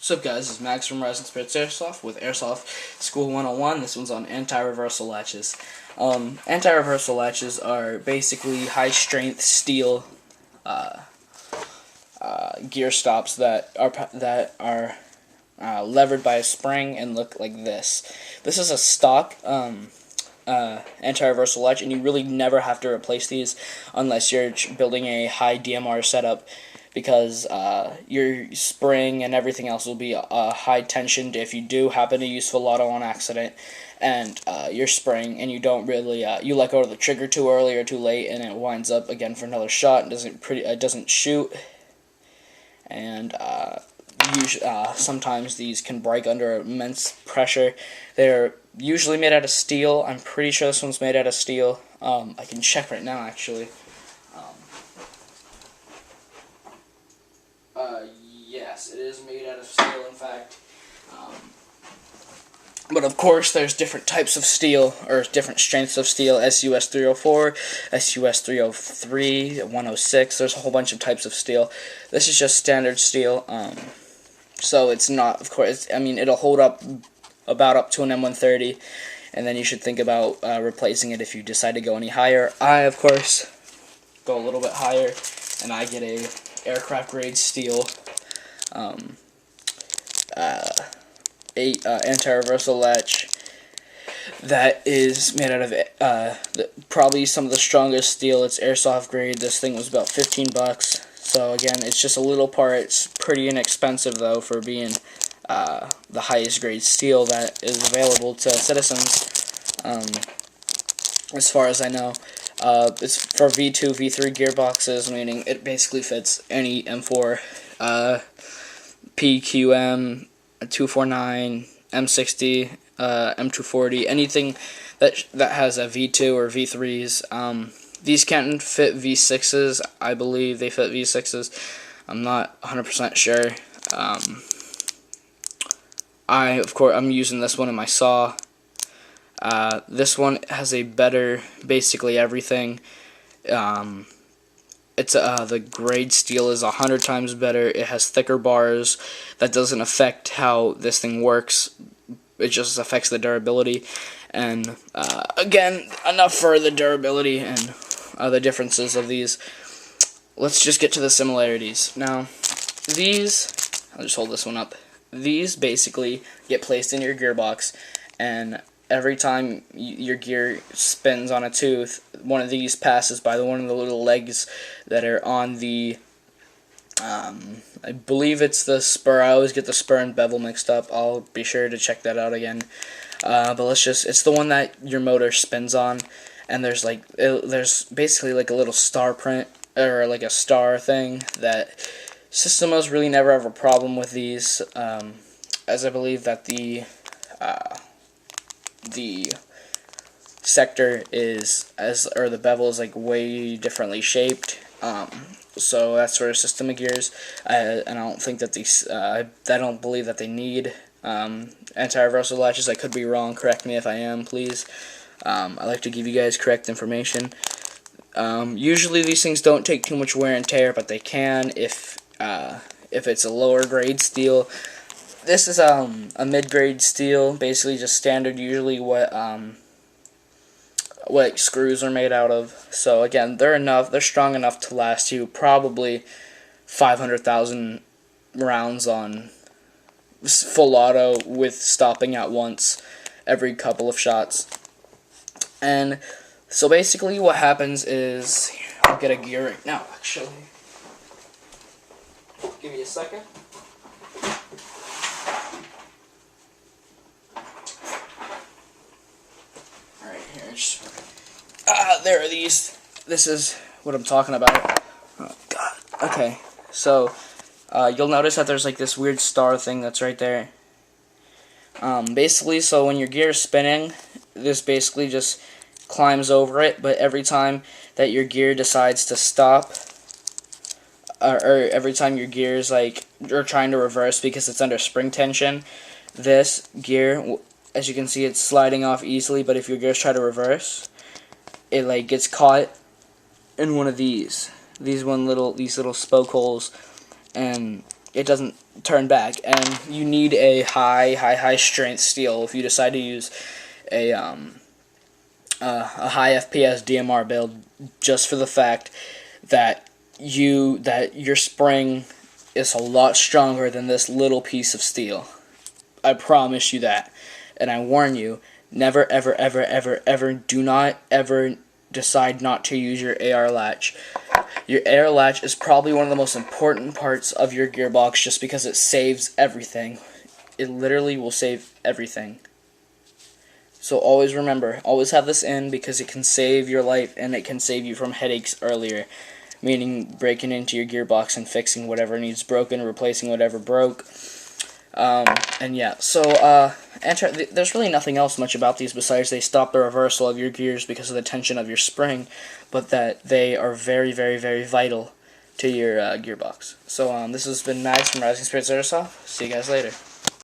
What's up, guys? This is Max from Rising Spirits Airsoft with Airsoft School 101. This one's on anti-reversal latches. Anti-reversal latches are basically high-strength steel gear stops that are levered by a spring and look like this. This is a stock anti-reversal latch, and you really never have to replace these unless you're building a high DMR setup, because your spring and everything else will be high tensioned if you do happen to use full auto on accident, and your spring, and you don't really you let go of the trigger too early or too late, and it winds up again for another shot and doesn't shoot, and sometimes these can break under immense pressure. They're usually made out of steel. I'm pretty sure this one's made out of steel. I can check right now, actually. Yes, it is made out of steel, in fact. But of course, there's different types of steel, or different strengths of steel. SUS 304, SUS 303, 106. There's a whole bunch of types of steel. This is just standard steel. So it's not, of course, I mean, it'll hold up about up to an M130, and then you should think about replacing it if you decide to go any higher. I, of course, go a little bit higher, and I get a aircraft grade steel anti-reversal latch that is made out of probably some of the strongest steel. It's airsoft grade. This thing was about 15 bucks. So again, it's just a little part. It's pretty inexpensive though for being the highest grade steel that is available to citizens. As far as I know, it's for V2, V3 gearboxes, meaning it basically fits any M4, PQM, 249, M60, M240, anything that has a V2 or V3s. These can't fit V6s. I believe they fit V6s. I'm not 100% sure. I'm using this one in my saw. This one has a better, basically everything. The grade steel is 100 times better. It has thicker bars. That doesn't affect how this thing works. It just affects the durability. And again, enough for the durability and the differences of these. Let's just get to the similarities. Now, these, I'll just hold this one up. These basically get placed in your gearbox, and every time your gear spins on a tooth, one of these passes by one of the little legs that are on the, I believe it's the spur. I always get the spur and bevel mixed up. I'll be sure to check that out again. But it's the one that your motor spins on, and there's basically like a little star print, or like a star thing, that Systemos really never have a problem with these, as I believe that the sector the bevel is like way differently shaped. So that's sort of system of gears, and I don't think that these, I don't believe that they need anti-reversal latches. I could be wrong. Correct me if I am, please. I like to give you guys correct information. Usually these things don't take too much wear and tear, but they can if it's a lower grade steel. This is a mid-grade steel, basically just standard, usually what screws are made out of. So again, they're strong enough to last you probably 500,000 rounds on full auto, with stopping at once every couple of shots. And so basically what happens is, I'll get a gear right now, actually. Give me a second. Alright, here. There are these. This is what I'm talking about. Oh, God. Okay, so you'll notice that there's like this weird star thing that's right there. Basically, so when your gear is spinning, this basically just climbs over it, but every time that your gear decides to stop, or every time your gear is you're trying to reverse because it's under spring tension, this gear, as you can see, it's sliding off easily, but if your gears try to reverse, it gets caught in one of these little spoke holes, and it doesn't turn back, and you need a high strength steel if you decide to use a high FPS DMR build, just for the fact that your spring is a lot stronger than this little piece of steel. I promise you that. And I warn you, never ever do not ever decide not to use your AR latch. Your AR latch is probably one of the most important parts of your gearbox, just because it saves everything. It literally will save everything. So always remember, always have this in, because it can save your life, and it can save you from headaches earlier. Meaning breaking into your gearbox and fixing whatever needs broken, replacing whatever broke. And yeah, so there's really nothing else much about these besides they stop the reversal of your gears because of the tension of your spring, but that they are very vital to your gearbox. So this has been Max from Rising Spirits Airsoft. See you guys later.